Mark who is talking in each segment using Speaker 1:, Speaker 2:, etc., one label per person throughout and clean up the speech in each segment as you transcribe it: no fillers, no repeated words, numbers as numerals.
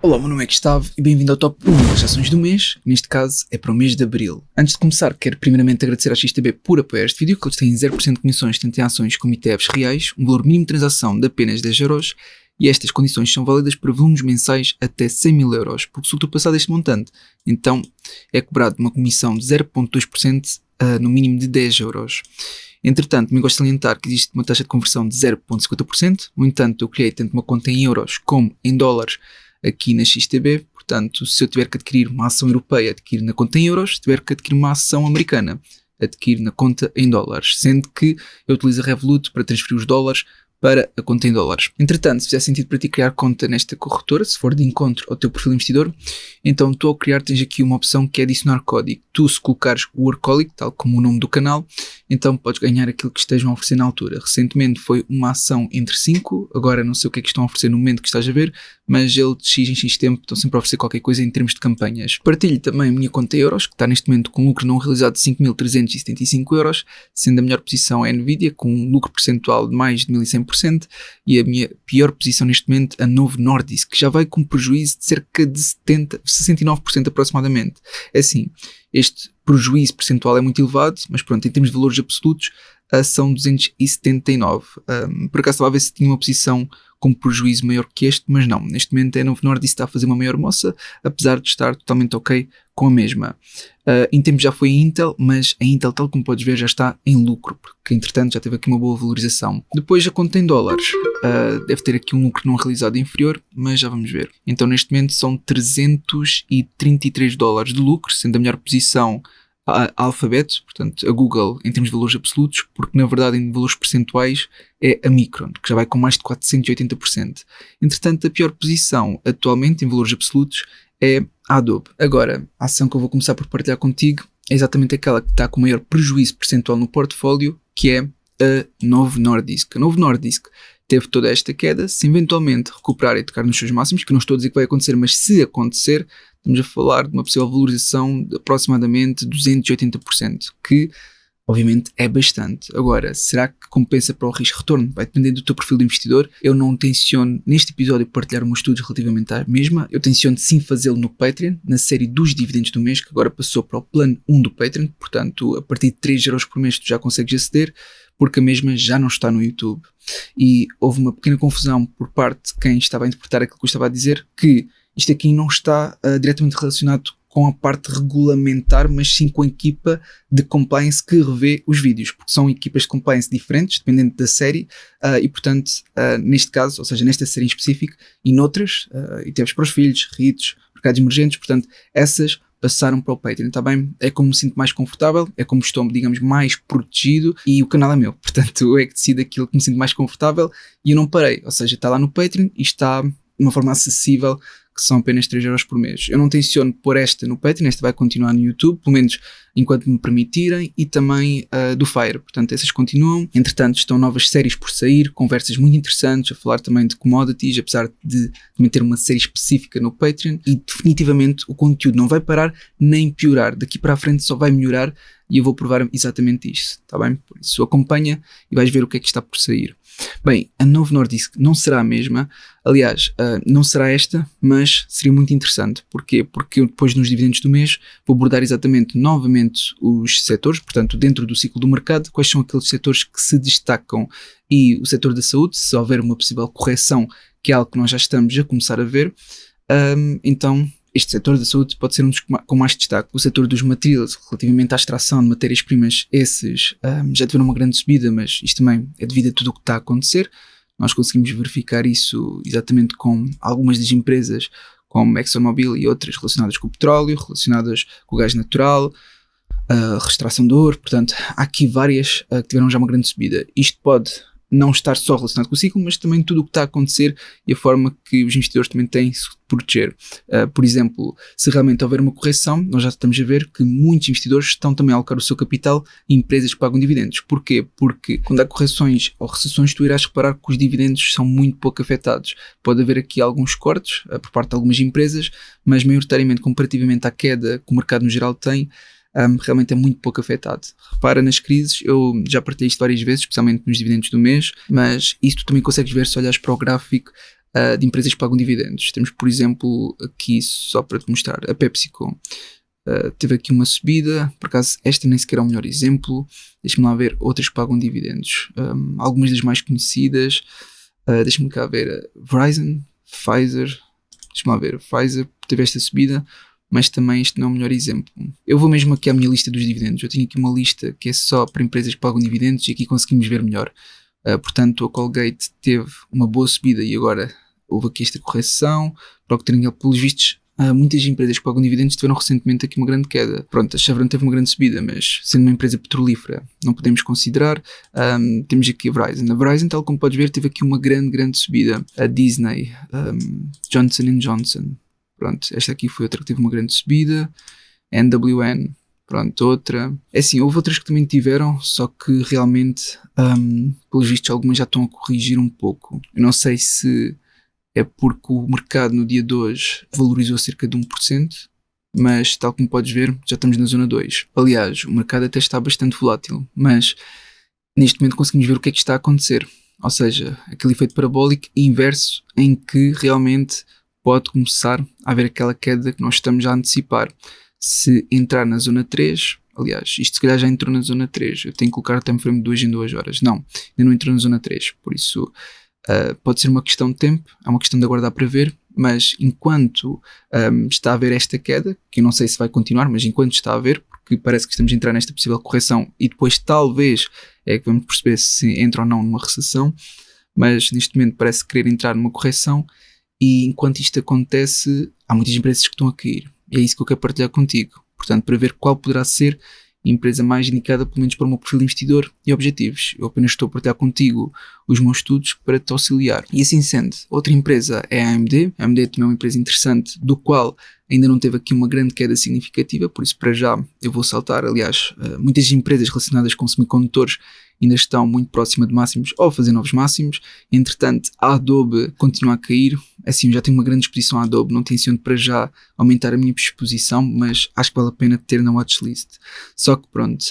Speaker 1: Olá, meu nome é Gustavo e bem-vindo ao Top 1 das ações do mês, neste caso é para o mês de Abril. Antes de começar, quero primeiramente agradecer à XTB por apoiar este vídeo, que eles têm 0% de comissões tanto em ações como ETFs reais, um valor mínimo de transação de apenas 10€, e estas condições são válidas para volumes mensais até 100.000€, porque se ultrapassar este montante, então é cobrado uma comissão de 0,2% no mínimo de 10€. Entretanto, também gosto de salientar que existe uma taxa de conversão de 0,50%, no entanto eu criei tanto uma conta em euros como em dólares aqui na XTB, portanto, se eu tiver que adquirir uma ação europeia, adquiro na conta em euros, se tiver que adquirir uma ação americana, adquiro na conta em dólares, sendo que eu utilizo a Revolut para transferir os dólares para a conta em dólares. Entretanto, se fizer sentido para ti criar conta nesta corretora, se for de encontro ao teu perfil investidor, então tu ao criar tens aqui uma opção que é adicionar código. Tu, se colocares o Workaholic, tal como o nome do canal, então podes ganhar aquilo que estejam a oferecer na altura. Recentemente foi uma ação entre 5, agora não sei o que é que estão a oferecer no momento que estás a ver, mas ele de X em X tempo estão sempre a oferecer qualquer coisa em termos de campanhas. Partilho também a minha conta em euros, que está neste momento com um lucro não realizado de 5.375€, sendo a melhor posição a Nvidia, com um lucro percentual de mais de 1.100%, e a minha pior posição neste momento a Novo Nordisk, que já vai com prejuízo de cerca de 69% aproximadamente. É assim, este prejuízo percentual é muito elevado, mas pronto, em termos de valores absolutos, são 279. Por acaso estava a ver se tinha uma posição com prejuízo maior que este, mas não. Neste momento a Novo Nordisk está a fazer uma maior moça, apesar de estar totalmente ok com a mesma. Em tempo já foi a Intel, mas a Intel, tal como podes ver, já está em lucro, porque entretanto já teve aqui uma boa valorização. Depois a conta em dólares, deve ter aqui um lucro não realizado inferior, mas já vamos ver. Então neste momento são $333 de lucro, sendo a melhor posição a Alphabet, portanto a Google em termos de valores absolutos, porque na verdade em valores percentuais é a Micron, que já vai com mais de 480%. Entretanto, a pior posição atualmente em valores absolutos é a Adobe. Agora, a ação que eu vou começar por partilhar contigo é exatamente aquela que está com o maior prejuízo percentual no portfólio, que é a Novo Nordisk. A Novo Nordisk teve toda esta queda, se eventualmente recuperar e tocar nos seus máximos, que não estou a dizer que vai acontecer, mas se acontecer, estamos a falar de uma possível valorização de aproximadamente 280%, que obviamente é bastante. Agora, será que compensa para o risco-retorno? Vai depender do teu perfil de investidor. Eu não tenciono neste episódio partilhar meus estudos relativamente à mesma. Eu tenciono sim fazê-lo no Patreon, na série dos dividendos do mês, que agora passou para o plano 1 do Patreon. Portanto, a partir de 3€ por mês tu já consegues aceder, porque a mesma já não está no YouTube. E houve uma pequena confusão por parte de quem estava a interpretar aquilo que eu estava a dizer, que isto aqui não está diretamente relacionado com a parte regulamentar, mas sim com a equipa de compliance que revê os vídeos, porque são equipas de compliance diferentes, dependendo da série, e portanto, neste caso, ou seja, nesta série em específico, e noutras, ETFs para os filhos, REITs, mercados emergentes, portanto, essas passaram para o Patreon, está bem? É como me sinto mais confortável, é como estou, digamos, mais protegido, e o canal é meu, portanto, eu é que decido aquilo que me sinto mais confortável, e eu não parei, ou seja, está lá no Patreon e está de uma forma acessível, que são apenas 3€ por mês. Eu não tenciono pôr esta no Patreon, esta vai continuar no YouTube, pelo menos enquanto me permitirem, e também do Fire, portanto essas continuam. Entretanto estão novas séries por sair, conversas muito interessantes, a falar também de commodities, apesar de também ter uma série específica no Patreon, e definitivamente o conteúdo não vai parar nem piorar, daqui para a frente só vai melhorar, e eu vou provar exatamente isto, está bem? Por isso acompanha e vais ver o que é que está por sair. Bem, a Novo Nordisk não será a mesma, aliás, não será esta, mas seria muito interessante. Porquê? Porque eu depois nos dividendos do mês vou abordar exatamente novamente os setores, portanto dentro do ciclo do mercado, quais são aqueles setores que se destacam, e o setor da saúde, se houver uma possível correção, que é algo que nós já estamos a começar a ver, então este setor da saúde pode ser um dos com mais destaque. O setor dos materials, relativamente à extração de matérias-primas, esses já tiveram uma grande subida, mas isto também é devido a tudo o que está a acontecer. Nós conseguimos verificar isso exatamente com algumas das empresas, como ExxonMobil e outras relacionadas com o petróleo, relacionadas com o gás natural, a extração de ouro. Portanto, há aqui várias que tiveram já uma grande subida. Isto pode não estar só relacionado com o ciclo, mas também tudo o que está a acontecer e a forma que os investidores também têm de se proteger. Por exemplo, se realmente houver uma correção, nós já estamos a ver que muitos investidores estão também a alocar o seu capital em empresas que pagam dividendos. Porquê? Porque quando há correções ou recessões, tu irás reparar que os dividendos são muito pouco afetados. Pode haver aqui alguns cortes por parte de algumas empresas, mas maioritariamente, comparativamente à queda que o mercado no geral tem, realmente é muito pouco afetado. Repara nas crises, eu já partilhei isto várias vezes, especialmente nos dividendos do mês, mas isto tu também consegues ver se olhares para o gráfico de empresas que pagam dividendos. Temos, por exemplo, aqui, só para te mostrar, a PepsiCo. Teve aqui uma subida, por acaso esta nem sequer é o melhor exemplo. Deixa-me lá ver outras que pagam dividendos. Algumas das mais conhecidas, deixa-me cá ver, Verizon, Pfizer, deixa-me lá ver, Pfizer teve esta subida, mas também este não é o melhor exemplo. Eu vou mesmo aqui à minha lista dos dividendos. Eu tenho aqui uma lista que é só para empresas que pagam dividendos e aqui conseguimos ver melhor. Portanto, a Colgate teve uma boa subida e agora houve aqui esta correção. Procter & Gamble, pelos vistos, muitas empresas que pagam dividendos tiveram recentemente aqui uma grande queda. Pronto, a Chevron teve uma grande subida, mas sendo uma empresa petrolífera não podemos considerar. Temos aqui a Verizon. A Verizon, tal como podes ver, teve aqui uma grande subida. A Disney, Johnson & Johnson, pronto, esta aqui foi outra que teve uma grande subida. NWN, pronto, outra. É assim, houve outras que também tiveram, só que realmente, pelos vistos, algumas já estão a corrigir um pouco. Eu não sei se é porque o mercado no dia de hoje valorizou cerca de 1%, mas tal como podes ver, já estamos na zona 2. Aliás, o mercado até está bastante volátil, mas neste momento conseguimos ver o que é que está a acontecer. Ou seja, aquele efeito parabólico inverso em que realmente pode começar a haver aquela queda que nós estamos a antecipar. Se entrar na zona 3, aliás, isto se calhar já entrou na zona 3, eu tenho que colocar o time frame de 2 em 2 horas. Não, ainda não entrou na zona 3, por isso pode ser uma questão de tempo, é uma questão de aguardar para ver, mas enquanto está a haver esta queda, que eu não sei se vai continuar, mas enquanto está a haver, porque parece que estamos a entrar nesta possível correção e depois talvez é que vamos perceber se entra ou não numa recessão, mas neste momento parece querer entrar numa correção e enquanto isto acontece, há muitas empresas que estão a cair e é isso que eu quero partilhar contigo. Portanto, para ver qual poderá ser a empresa mais indicada, pelo menos para o meu perfil de investidor e objetivos. Eu apenas estou a partilhar contigo os meus estudos para te auxiliar. E assim sendo, outra empresa é a AMD. A AMD também é uma empresa interessante, do qual ainda não teve aqui uma grande queda significativa, por isso para já eu vou saltar. Aliás, muitas empresas relacionadas com semicondutores ainda estão muito próximas de máximos ou a fazer novos máximos. Entretanto, a Adobe continua a cair. Assim, eu já tenho uma grande exposição à Adobe, não tenciono para já aumentar a minha exposição, mas acho que vale a pena ter na watchlist. Só que pronto,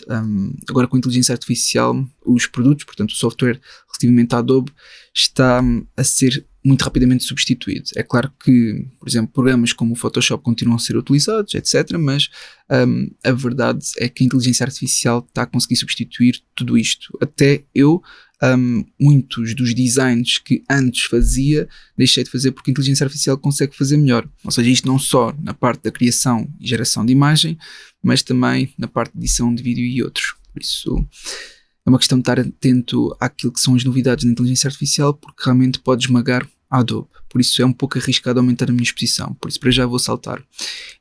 Speaker 1: agora com a inteligência artificial, os produtos, portanto o software relativamente à Adobe, está a ser muito rapidamente substituído. É claro que, por exemplo, programas como o Photoshop continuam a ser utilizados, etc. Mas a verdade é que a inteligência artificial está a conseguir substituir tudo isto. Até eu, muitos dos designs que antes fazia, deixei de fazer porque a inteligência artificial consegue fazer melhor. Ou seja, isto não só na parte da criação e geração de imagem, mas também na parte de edição de vídeo e outros. Por isso é uma questão de estar atento àquilo que são as novidades da inteligência artificial, porque realmente pode esmagar a Adobe. Por isso é um pouco arriscado aumentar a minha exposição. Por isso para já vou saltar.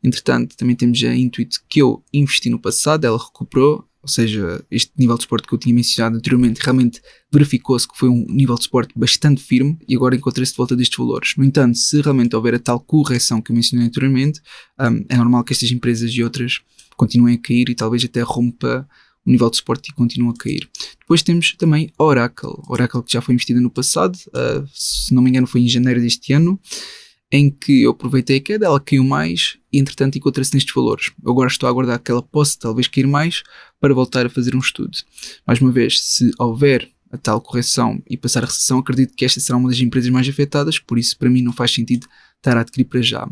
Speaker 1: Entretanto, também temos a Intuit, que eu investi no passado, ela recuperou. Ou seja, este nível de suporte que eu tinha mencionado anteriormente realmente verificou-se que foi um nível de suporte bastante firme e agora encontrei-se de volta destes valores. No entanto, se realmente houver a tal correção que eu mencionei anteriormente, é normal que estas empresas e outras continuem a cair e talvez até rompa o nível de suporte e continua a cair. Depois temos também a Oracle. Oracle que já foi investida no passado, se não me engano foi em janeiro deste ano, em que eu aproveitei a queda, ela caiu mais e entretanto encontrei-se nestes valores. Eu agora estou a aguardar que ela possa talvez cair mais para voltar a fazer um estudo. Mais uma vez, se houver a tal correção e passar a recessão, acredito que esta será uma das empresas mais afetadas, por isso para mim não faz sentido estar a adquirir para já.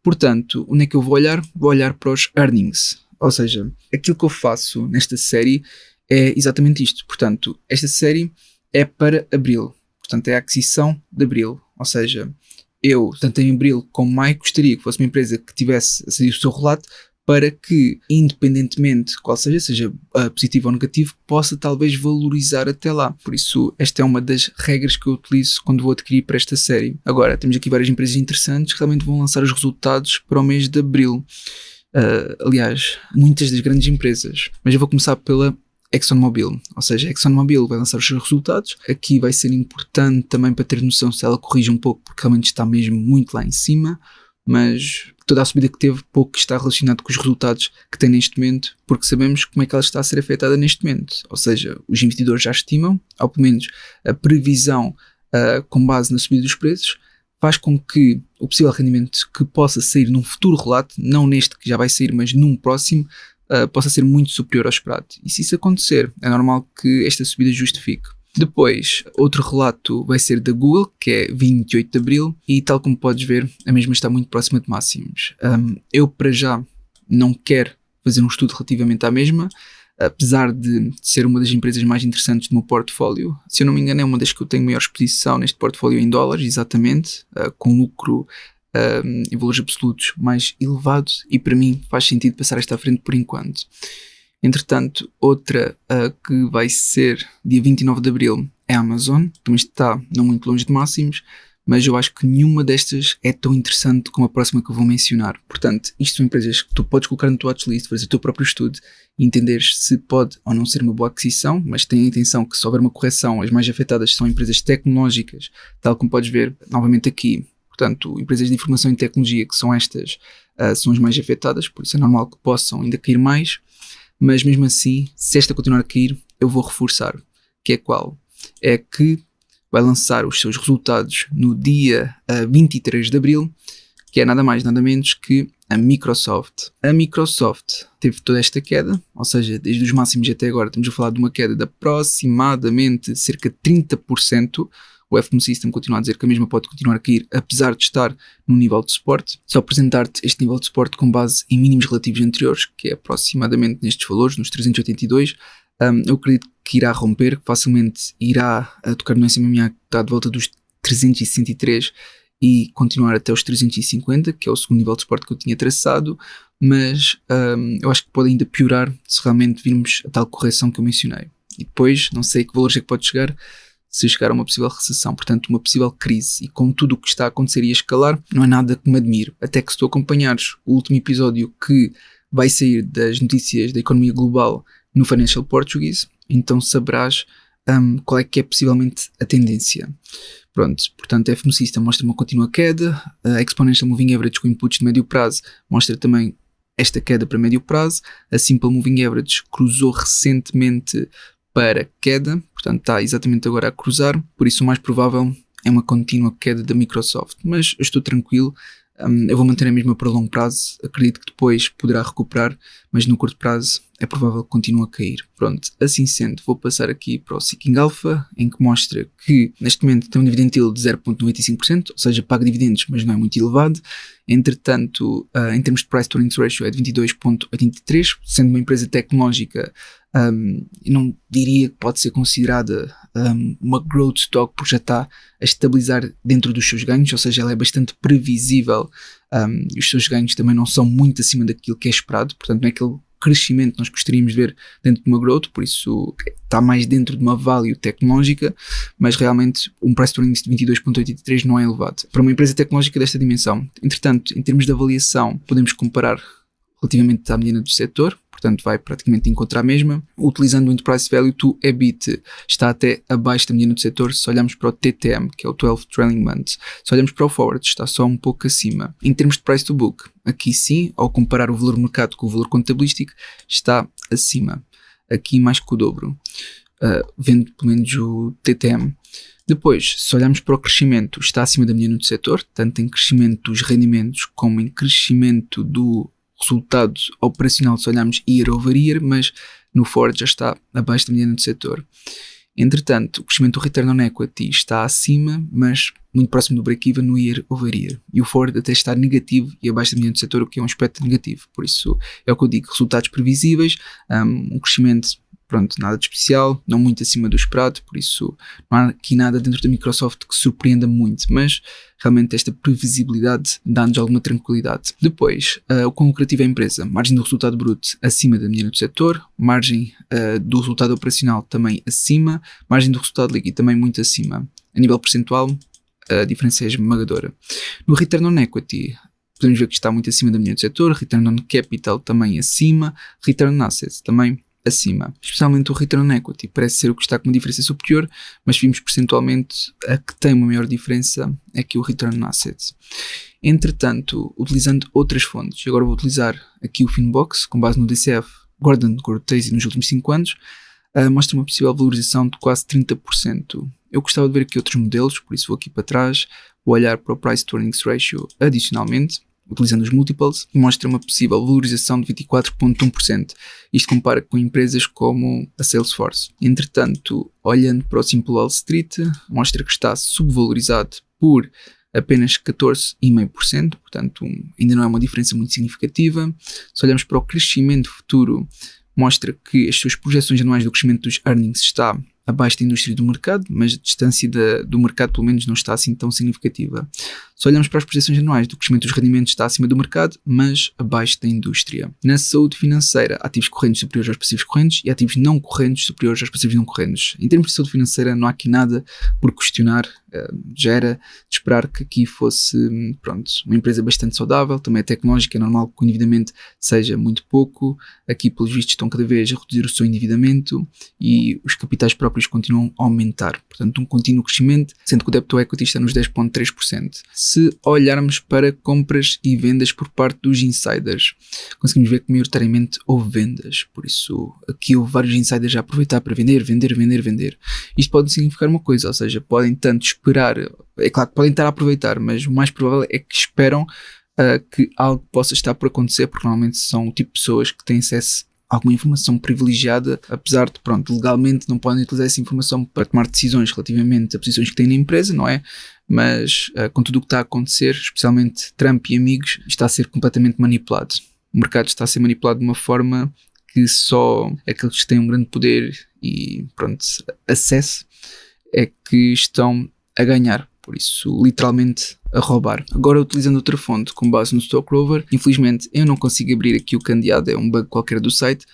Speaker 1: Portanto, onde é que eu vou olhar? Vou olhar para os earnings. Ou seja, aquilo que eu faço nesta série é exatamente isto. Portanto, esta série é para abril. Portanto, é a aquisição de abril. Ou seja, eu, tanto em abril como maio, gostaria que fosse uma empresa que tivesse a sair o seu relato para que, independentemente qual seja positivo ou negativo, possa talvez valorizar até lá. Por isso, esta é uma das regras que eu utilizo quando vou adquirir para esta série. Agora, temos aqui várias empresas interessantes que realmente vão lançar os resultados para o mês de abril. Aliás, muitas das grandes empresas, mas eu vou começar pela ExxonMobil, ou seja, a ExxonMobil vai lançar os seus resultados. Aqui vai ser importante também para ter noção se ela corrige um pouco, porque realmente está mesmo muito lá em cima, mas toda a subida que teve pouco está relacionado com os resultados que tem neste momento, porque sabemos como é que ela está a ser afetada neste momento, ou seja, os investidores já estimam, ou pelo menos a previsão com base na subida dos preços, faz com que o possível rendimento que possa sair num futuro relato, não neste que já vai sair, mas num próximo, possa ser muito superior ao esperado. E se isso acontecer, é normal que esta subida justifique. Depois, outro relato vai ser da Google, que é 28 de Abril, e tal como podes ver, a mesma está muito próxima de máximos. Eu, para já, não quero fazer um estudo relativamente à mesma, apesar de ser uma das empresas mais interessantes do meu portfólio. Se eu não me engano, é uma das que eu tenho maior exposição neste portfólio em dólares, exatamente, com lucro em valores absolutos mais elevados, e para mim faz sentido passar esta à frente por enquanto. Entretanto, outra que vai ser dia 29 de Abril é a Amazon, também está não muito longe de máximos, mas eu acho que nenhuma destas é tão interessante como a próxima que eu vou mencionar. Portanto, isto são empresas que tu podes colocar no teu watchlist, fazer o teu próprio estudo e entenderes se pode ou não ser uma boa aquisição, mas tenha a atenção que se houver uma correção, as mais afetadas são empresas tecnológicas, tal como podes ver novamente aqui. Portanto, empresas de informação e tecnologia, que são estas, são as mais afetadas, por isso é normal que possam ainda cair mais. Mas mesmo assim, se esta continuar a cair, eu vou reforçar. Que é qual? É que vai lançar os seus resultados no dia 23 de Abril, que é nada mais, nada menos que a Microsoft. A Microsoft teve toda esta queda, ou seja, desde os máximos até agora estamos a falar de uma queda de aproximadamente cerca de 30%. O FTSE System continua a dizer que a mesma pode continuar a cair, apesar de estar no nível de suporte. Só apresentar-te este nível de suporte com base em mínimos relativos anteriores, que é aproximadamente nestes valores, nos 382. Eu acredito que irá romper, que facilmente irá tocar no SMA, que está de volta dos 363 e continuar até os 350, que é o segundo nível de suporte que eu tinha traçado, mas eu acho que pode ainda piorar se realmente virmos a tal correção que eu mencionei. E depois, não sei que valores é que pode chegar, se chegar a uma possível recessão, portanto uma possível crise, e com tudo o que está a acontecer e a escalar, não é nada que me admire. Até que se tu acompanhares o último episódio que vai sair das notícias da economia global no Financial Portuguese, então saberás qual é que é possivelmente a tendência. Pronto, portanto a FTSE System mostra uma contínua queda, a Exponential Moving Average com inputs de médio prazo mostra também esta queda para médio prazo, a Simple Moving Average cruzou recentemente para queda, portanto está exatamente agora a cruzar, por isso o mais provável é uma contínua queda da Microsoft, mas eu estou tranquilo, eu vou manter a mesma para longo prazo, acredito que depois poderá recuperar, mas no curto prazo é provável que continue a cair. Pronto, assim sendo, vou passar aqui para o Seeking Alpha, em que mostra que neste momento tem um dividend yield de 0,95%, ou seja, paga dividendos, mas não é muito elevado. Entretanto, em termos de Price to Earnings Ratio é de 22,83%, sendo uma empresa tecnológica, eu não diria que pode ser considerada uma growth stock, porque já está a estabilizar dentro dos seus ganhos, ou seja, ela é bastante previsível e os seus ganhos também não são muito acima daquilo que é esperado, portanto não é aquele crescimento que nós gostaríamos de ver dentro de uma growth, por isso está mais dentro de uma value tecnológica, mas realmente um price to earnings de 22,83 não é elevado para uma empresa tecnológica desta dimensão. Entretanto, em termos de avaliação, podemos comparar relativamente à mediana do setor, portanto vai praticamente encontrar a mesma. Utilizando o Enterprise Value to EBIT, está até abaixo da mediana do setor se olharmos para o TTM, que é o 12 Trailing Months. Se olharmos para o Forward, está só um pouco acima. Em termos de Price to Book, aqui sim, ao comparar o valor de mercado com o valor contabilístico, está acima. Aqui mais que o dobro, vendo pelo menos o TTM. Depois, se olharmos para o crescimento, está acima da mediana do setor, tanto em crescimento dos rendimentos como em crescimento do resultado operacional, se olharmos year over year, mas no Ford já está abaixo da mediana do setor. Entretanto, o crescimento do Return on Equity está acima, mas muito próximo do break-even no year over year. E o Ford até está negativo e abaixo da mediana do setor, o que é um aspecto negativo. Por isso, é o que eu digo, resultados previsíveis, um crescimento, pronto, nada de especial, não muito acima do esperado, por isso não há aqui nada dentro da Microsoft que surpreenda muito, mas realmente esta previsibilidade dá-nos alguma tranquilidade. Depois, o quão lucrativo é a empresa, margem do resultado bruto acima da mediana do setor, margem do resultado operacional também acima, margem do resultado líquido também muito acima. A nível percentual, a diferença é esmagadora. No Return on Equity, podemos ver que está muito acima da mediana do setor, Return on Capital também acima, Return on Assets também acima. Especialmente o Return on Equity parece ser o que está com uma diferença superior, mas vimos percentualmente a que tem uma maior diferença é que o Return on Assets. Entretanto, utilizando outras fontes, agora vou utilizar aqui o Finbox, com base no DCF Gordon Cortese nos últimos 5 anos, mostra uma possível valorização de quase 30%. Eu gostava de ver aqui outros modelos, por isso vou aqui para trás, vou olhar para o Price to Earnings Ratio adicionalmente, utilizando os multiples, e mostra uma possível valorização de 24,1%. Isto compara com empresas como a Salesforce. Entretanto, olhando para o Simple Wall Street, mostra que está subvalorizado por apenas 14,5%, portanto ainda não é uma diferença muito significativa. Se olharmos para o crescimento futuro, mostra que as suas projeções anuais do crescimento dos earnings está abaixo da indústria do mercado, mas a distância do mercado pelo menos não está assim tão significativa. Se olharmos para as projeções anuais do crescimento dos rendimentos, está acima do mercado, mas abaixo da indústria. Na saúde financeira, ativos correntes superiores aos passivos correntes e ativos não correntes superiores aos passivos não correntes. Em termos de saúde financeira, não há aqui nada por questionar. Já era de esperar que aqui fosse uma empresa bastante saudável, também é tecnológica, é normal que o endividamento seja muito pouco. Aqui, pelos vistos, estão cada vez a reduzir o seu endividamento e os capitais próprios continuam a aumentar. Portanto, um contínuo crescimento, sendo que o debt to equity está nos 10,3%. Se olharmos para compras e vendas por parte dos insiders, conseguimos ver que maioritariamente houve vendas. Por isso, aqui houve vários insiders a aproveitar para vender. Isto pode significar uma coisa, ou seja, podem tanto esperar, é claro que podem estar a aproveitar, mas o mais provável é que esperam que algo possa estar por acontecer, porque normalmente são o tipo de pessoas que têm acesso a alguma informação privilegiada, apesar de, legalmente não podem utilizar essa informação para tomar decisões relativamente a posições que têm na empresa, não é? Mas com tudo o que está a acontecer, especialmente Trump e amigos, está a ser completamente manipulado. O mercado está a ser manipulado de uma forma que só aqueles que têm um grande poder e acesso é que estão a ganhar, por isso literalmente a roubar. Agora, utilizando outra fonte com base no Stock Rover, infelizmente eu não consigo abrir aqui o candeeado, é um bug qualquer do site,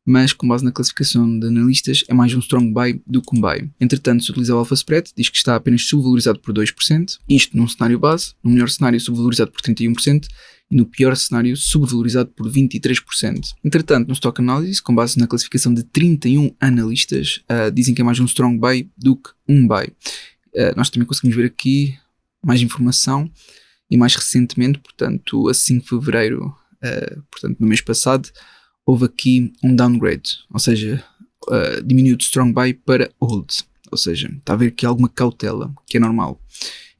Speaker 1: mas com base na classificação de analistas é mais um strong buy do que um buy. Entretanto, se utiliza o alpha spread, diz que está apenas subvalorizado por 2%, isto num cenário base, no melhor cenário subvalorizado por 31%, e no pior cenário subvalorizado por 23%. Entretanto, no Stock Analysis, com base na classificação de 31 analistas, dizem que é mais um strong buy do que um buy. Nós também conseguimos ver aqui mais informação e mais recentemente, portanto, a 5 de fevereiro, no mês passado, houve aqui um downgrade, ou seja, diminuiu de strong buy para hold, ou seja, está a haver aqui alguma cautela, que é normal.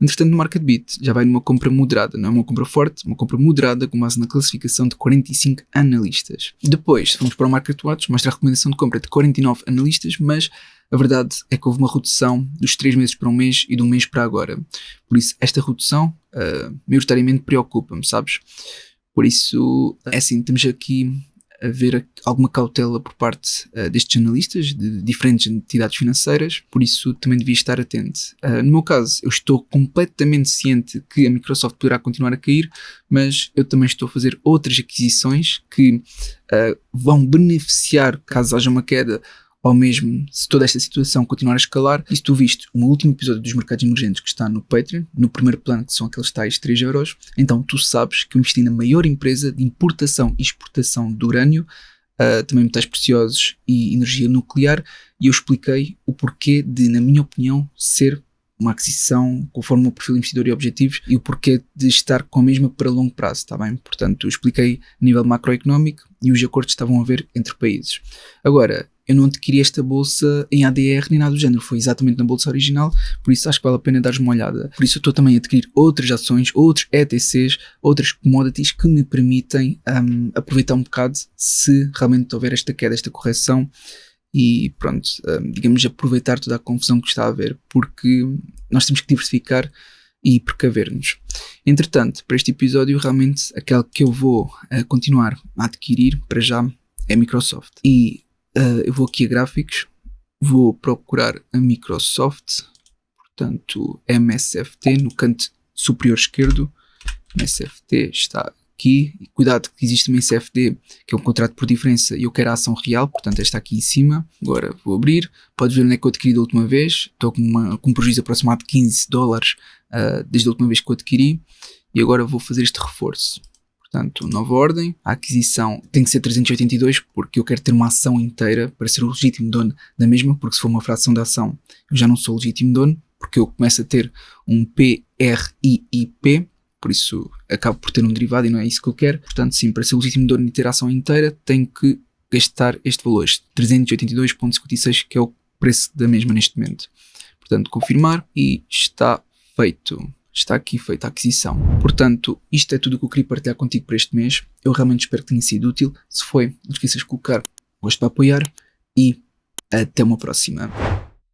Speaker 1: Entretanto, no Market Beat já vai numa compra moderada, não é uma compra forte, uma compra moderada com base na classificação de 45 analistas. Depois, se formos para o Market Watch, mostra a recomendação de compra de 49 analistas, mas a verdade é que houve uma redução dos 3 meses para um mês e de um mês para agora. Por isso, esta redução maioritariamente preocupa-me, sabes? Por isso, é assim, temos aqui a ver alguma cautela por parte destes analistas de diferentes entidades financeiras, por isso também devia estar atento. No meu caso, eu estou completamente ciente que a Microsoft poderá continuar a cair, mas eu também estou a fazer outras aquisições que vão beneficiar caso haja uma queda, ou mesmo se toda esta situação continuar a escalar. E se tu viste o último episódio dos mercados emergentes que está no Patreon, no primeiro plano, que são aqueles tais 3€, então tu sabes que eu investi na maior empresa de importação e exportação de urânio, também metais preciosos e energia nuclear, e eu expliquei o porquê de, na minha opinião, ser uma aquisição conforme o perfil investidor e objetivos e o porquê de estar com a mesma para longo prazo, está bem? Portanto, eu expliquei a nível macroeconómico e os acordos que estavam a haver entre países. Agora, eu não adquiri esta bolsa em ADR nem nada do género, foi exatamente na bolsa original, por isso acho que vale a pena dar uma olhada. Por isso eu estou também a adquirir outras ações, outros ETCs, outras commodities que me permitem aproveitar um bocado se realmente houver esta queda, esta correção e pronto, digamos, aproveitar toda a confusão que está a haver, porque nós temos que diversificar e precaver-nos. Entretanto, para este episódio, realmente aquela que eu vou continuar a adquirir para já é a Microsoft. E eu vou aqui a gráficos, vou procurar a Microsoft, portanto MSFT no canto superior esquerdo. MSFT está aqui, e cuidado que existe uma MSFT que é um contrato por diferença e eu quero a ação real, portanto esta aqui em cima. Agora vou abrir, podes ver onde é que eu adquiri da última vez, estou com um prejuízo aproximado de $15 desde a última vez que eu adquiri e agora vou fazer este reforço. Portanto, nova ordem, a aquisição tem que ser 382 porque eu quero ter uma ação inteira para ser o legítimo dono da mesma, porque se for uma fração da ação eu já não sou legítimo dono, porque eu começo a ter um PRIIP, por isso acabo por ter um derivado e não é isso que eu quero. Portanto, sim, para ser legítimo dono e ter a ação inteira tenho que gastar este valor, 382,56, que é o preço da mesma neste momento. Portanto, confirmar e está feito. está aqui feita a aquisição. Portanto, isto é tudo o que eu queria partilhar contigo para este mês. Eu realmente espero que tenha sido útil. Se foi, não esqueças de colocar gosto para apoiar e até uma próxima.